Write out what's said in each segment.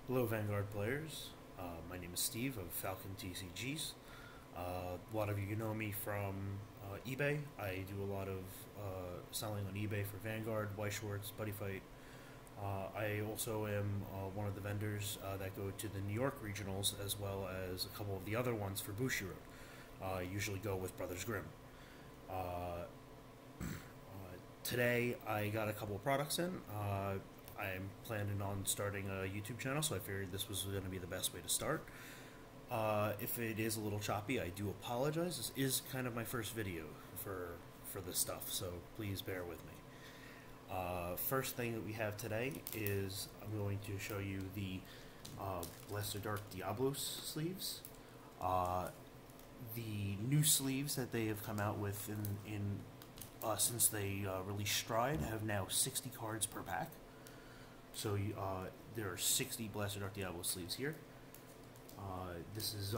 Hello, Vanguard players. My name is Steve of Falcon TCGs. A lot of you know me from eBay. I do a lot of selling on eBay for Vanguard, White Shorts, Buddy Fight. I also am one of the vendors that go to the New York regionals, as well as a couple of the other ones for Bushiroad. I usually go with Brothers Grimm. Today I got a couple of products in. I'm planning on starting a YouTube channel, so I figured this was going to be the best way to start. If it is a little choppy, I do apologize. This is kind of my first video for this stuff, so please bear with me. First thing that we have today is I'm going to show you the Blaster Dark Diablos sleeves. The new sleeves that they have come out with since they released Stride have now 60 cards per pack. So there are 60 Blaster Dark Diablo sleeves here. This is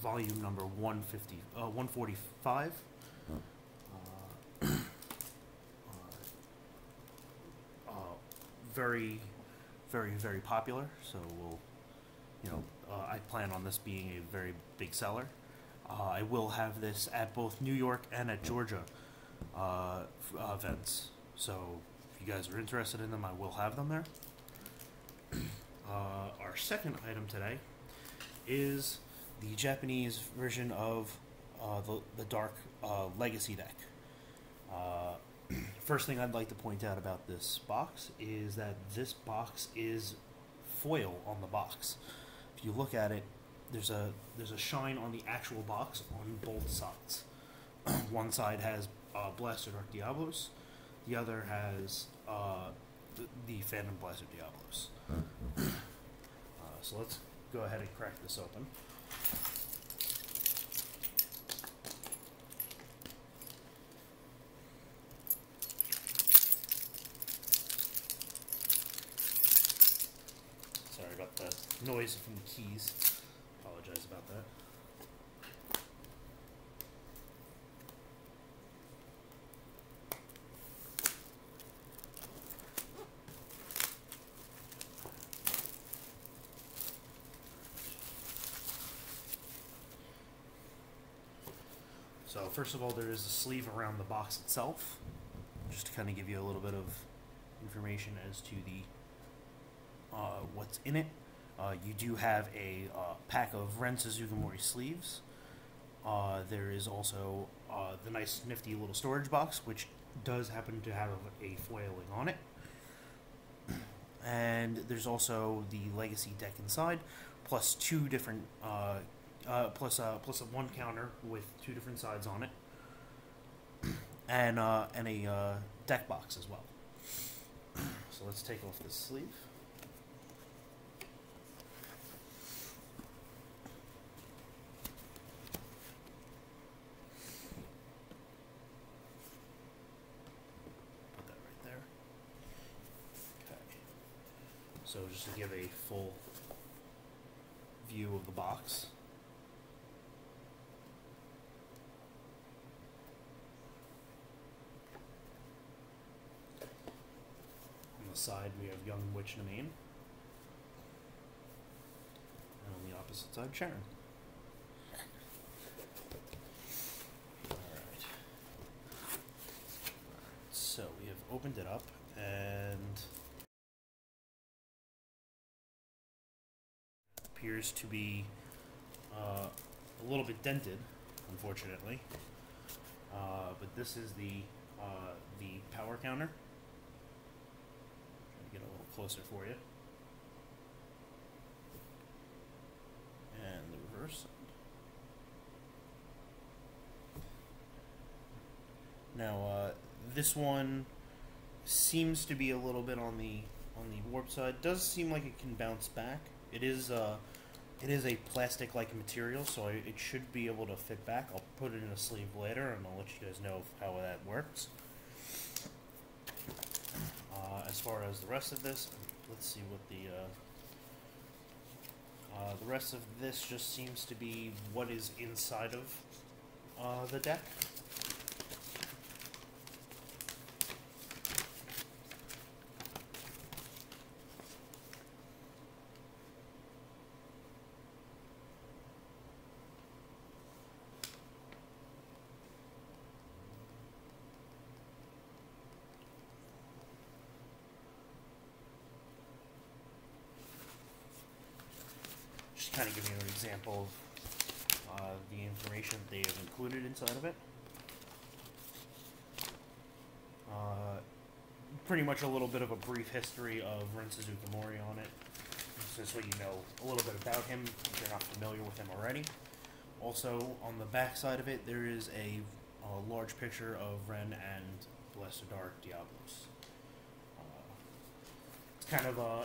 volume number 145. Very, very, very popular. So I plan on this being a very big seller. I will have this at both New York and at Georgia events. So if you guys are interested in them, I will have them there. Our second item today is the Japanese version of the Dark Legacy deck. First thing I'd like to point out about this box is that this box is foil on the box. If you look at it, there's a shine on the actual box on both sides. One side has Blaster Dark Diablos, the other has the Phantom Blaster Diablos. So let's go ahead and crack this open. Sorry about the noise from the keys. Apologize about that. So first of all, there is a sleeve around the box itself, just to kind of give you a little bit of information as to the what's in it. You do have a pack of Ren Suzugamori sleeves. There is also the nice nifty little storage box, which does happen to have a foiling on it. And there's also the Legacy deck inside, plus two different plus a one counter with two different sides on it, and a deck box as well. So let's take off this sleeve. Put that right there. Okay. So just to give a full view of the box. Side we have Young Witch Namain, and on the opposite side Sharon. Alright, so we have opened it up, and appears to be a little bit dented, unfortunately, but this is the power counter. Get a little closer for you. And the reverse. Now, this one seems to be a little bit on the warp side. Does seem like it can bounce back. It is a plastic-like material, so it should be able to fit back. I'll put it in a sleeve later, and I'll let you guys know how that works. As far as the rest of this, let's see what the rest of this just seems to be what is inside of the deck. kind of give you an example of the information they have included inside of it. Pretty much a little bit of a brief history of Ren Suzugamori on it, just so you know a little bit about him if you're not familiar with him already. Also, on the back side of it, there is a large picture of Ren and Blessed Dark Diablos.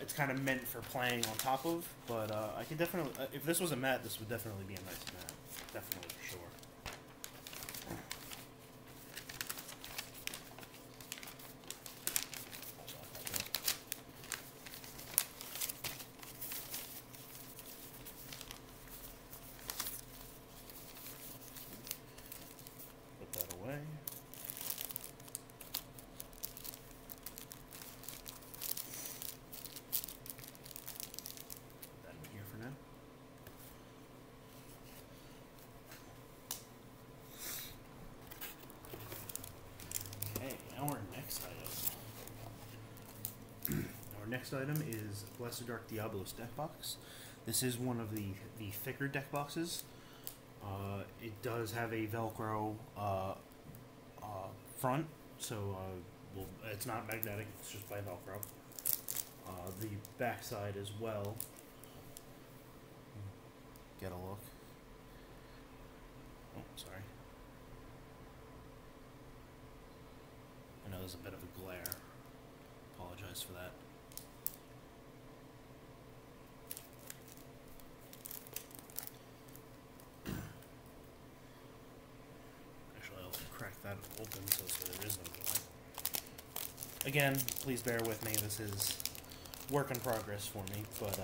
It's kind of meant for playing on top of, but I could definitely, if this was a mat, this would definitely be a nice mat, definitely for sure. Put that away. Our next item is Blessed Dark Diablos deck box. This is one of the thicker deck boxes. It does have a Velcro front, so well, it's not magnetic, it's just by Velcro. The back side as well. Get a look. Oh, sorry. I know there's a bit of a glare. Apologize for that. Actually, I'll crack that open so there is no glare. Again, please bear with me. This is work in progress for me, but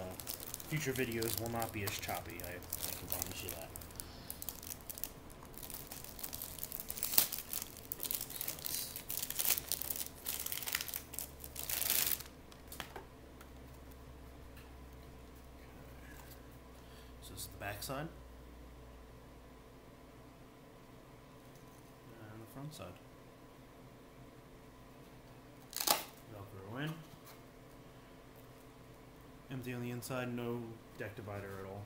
future videos will not be as choppy. I can promise you that. The back side and the front side. Velcro in. Empty on the inside, no deck divider at all.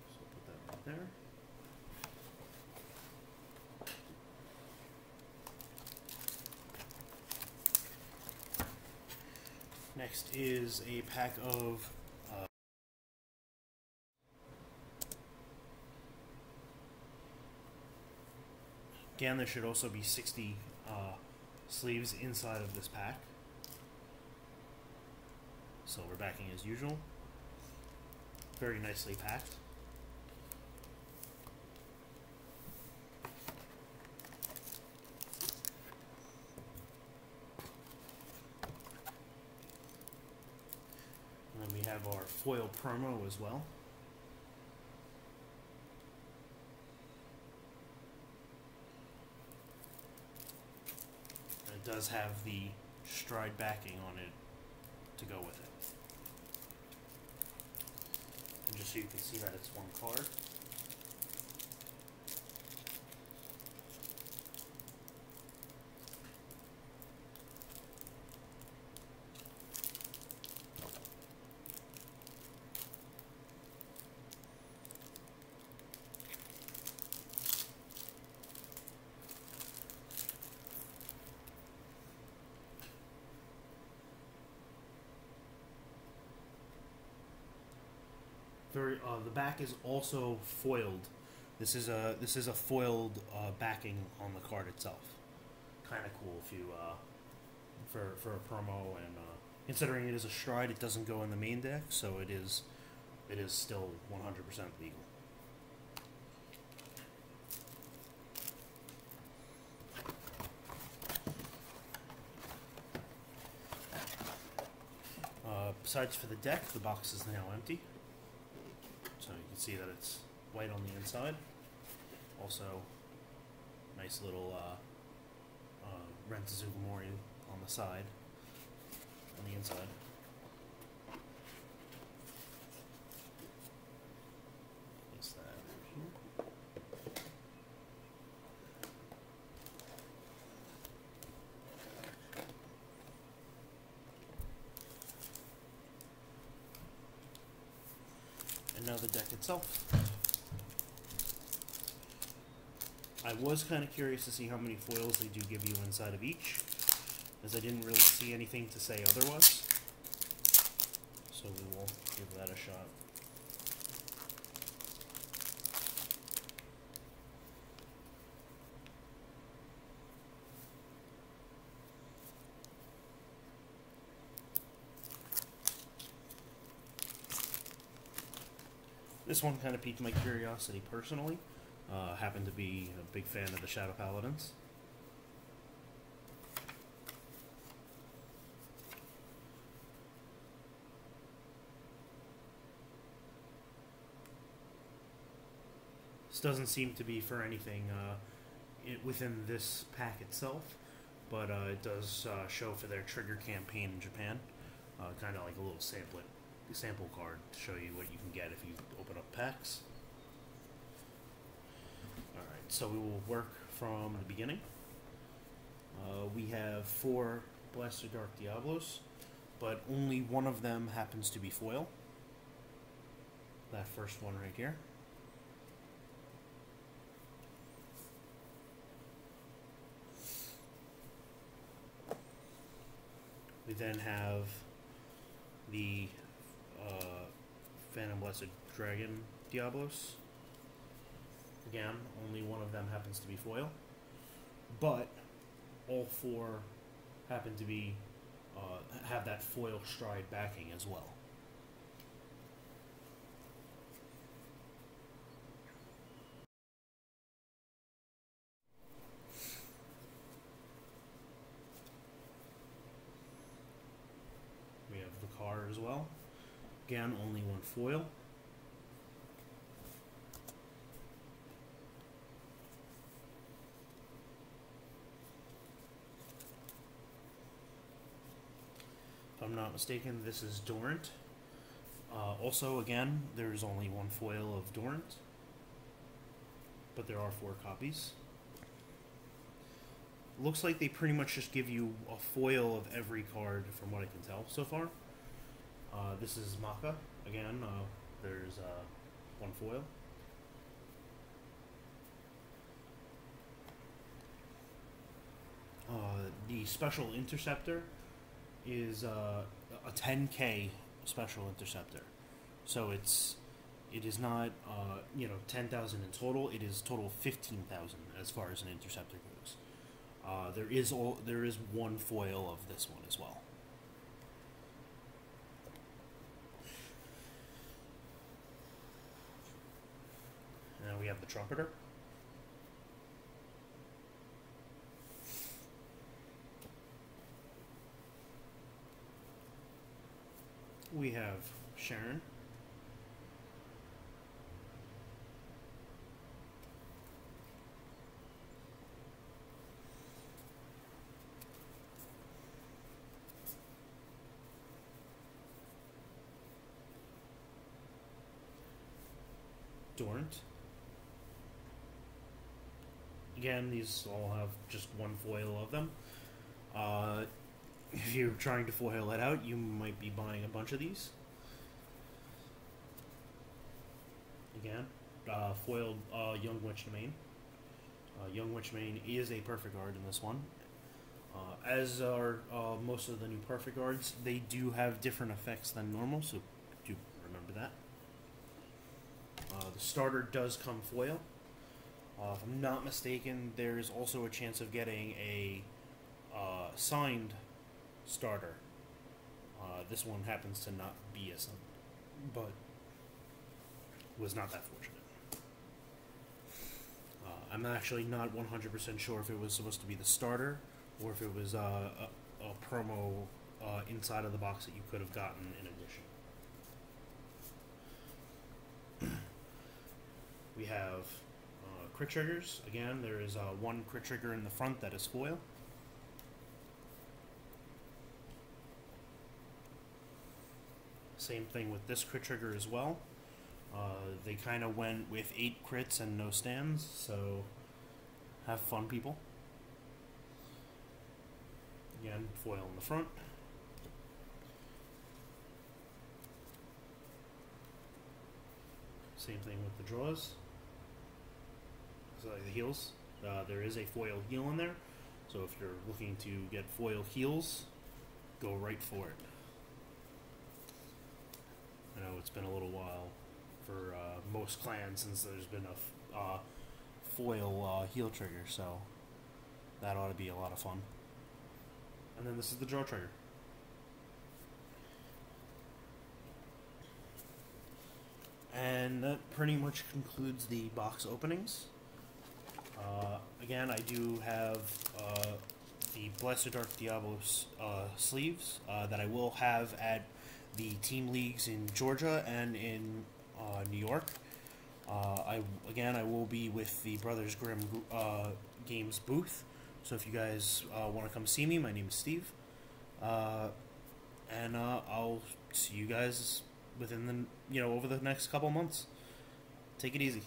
So put that right there. Next is a pack of again, there should also be 60 sleeves inside of this pack. Silver backing as usual. Very nicely packed. And then we have our foil promo as well. It does have the stride backing on it to go with it. And just so you can see that it's one card. The back is also foiled. This is a foiled backing on the card itself. Kind of cool if you for a promo, and considering it is a stride, it doesn't go in the main deck, so it is still 100% legal. Besides for the deck, the box is now empty. So you can see that it's white on the inside. Also, nice little Ren Suzugamori on the side, on the inside. Place that over here. now the deck itself. I was kind of curious to see how many foils they do give you inside of each, as I didn't really see anything to say otherwise. So we will give that a shot. This one kind of piqued my curiosity personally. Happen to be a big fan of the Shadow Paladins. This doesn't seem to be for anything within this pack itself, but it does show for their trigger campaign in Japan. Kind of like a little sample card to show you what you can get if you open up packs. Alright, so we will work from the beginning. We have 4 Blaster Dark Diablos, but only one of them happens to be foil. That first one right here. We then have the Phantom Blessed Dragon Diablos. Again, only one of them happens to be foil, but all 4 happen to be have that foil stride backing as well. We have the car as well. Again, only one foil. If I'm not mistaken, this is Dorant. Also, again, there's only one foil of Dorant, but there are 4 copies. Looks like they pretty much just give you a foil of every card from what I can tell so far. This is Maka. Again, there's one foil. The Special Interceptor is a 10k Special Interceptor. So it is not 10,000 in total. It is total 15,000 as far as an interceptor goes. There is one foil of this one as well. Now we have the Trumpeter. We have Sharon. Dorant. Again, these all have just one foil of them. If you're trying to foil it out, you might be buying a bunch of these. Again, foiled Young Witchmane. Young Witchmane is a perfect guard in this one. As are most of the new perfect guards, they do have different effects than normal, so do remember that. The starter does come foil. If I'm not mistaken, there's also a chance of getting a signed starter. This one happens to not be a signed, but was not that fortunate. I'm actually not 100% sure if it was supposed to be the starter or if it was a promo inside of the box that you could have gotten in addition. We have crit triggers. Again, there is one crit trigger in the front that is foil. Same thing with this crit trigger as well. They kind of went with 8 crits and no stands, so have fun, people. Again, foil in the front. Same thing with the drawers. So like the heels, there is a foil heel in there. So if you're looking to get foil heels, go right for it. I know it's been a little while for most clans since there's been a foil heel trigger, so that ought to be a lot of fun. And then this is the draw trigger. And that pretty much concludes the box openings. Again, I do have the Blaster Dark Diablos sleeves that I will have at the team leagues in Georgia and in New York. I will be with the Brothers Grimm Games booth, so if you guys want to come see me, my name is Steve, and I'll see you guys within the over the next couple months. Take it easy.